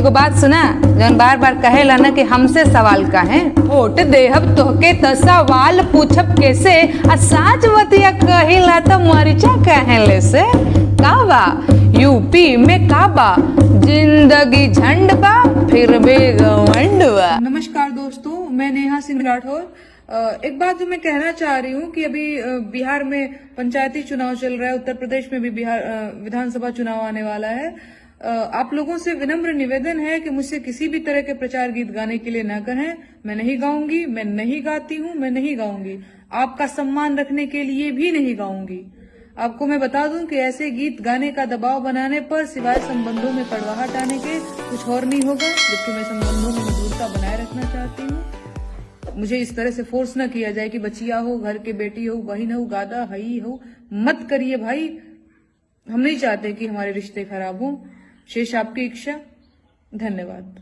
एगो बात सुना, जौन बार बार कहेला ना कि हमसे सवाल का है, वोट देहब तोहके त सवाल पूछब कैसे, आ साजवतिया कहिला त मरिचा कहेले से। का बा यूपी में का बा, जिंदगी झंड बा फिर भी घमंड बा। नमस्कार दोस्तों, मैं नेहा सिंह राठौर। एक बात जो मैं कहना चाह रही हूँ कि अभी बिहार में पंचायती चुनाव चल रहा है, उत्तर प्रदेश में भी बिहार विधानसभा चुनाव आने वाला है। आप लोगों से विनम्र निवेदन है कि मुझसे किसी भी तरह के प्रचार गीत गाने के लिए न कहें। मैं नहीं गाऊंगी, मैं नहीं गाती हूँ, मैं नहीं गाऊंगी। आपका सम्मान रखने के लिए भी नहीं गाऊंगी। आपको मैं बता दूं कि ऐसे गीत गाने का दबाव बनाने पर सिवाय संबंधों में कड़वाहट आने के कुछ और नहीं होगा, जबकि मैं संबंधों में मधुरता बनाए रखना चाहती हूँ। मुझे इस तरह से फोर्स न किया जाए कि बचिया हो, घर के बेटी हो, बहन हो, गादा हई हो, मत करिए भाई। हम नहीं चाहते कि हमारे रिश्ते खराब हों। शेष आपकी इच्छा। धन्यवाद।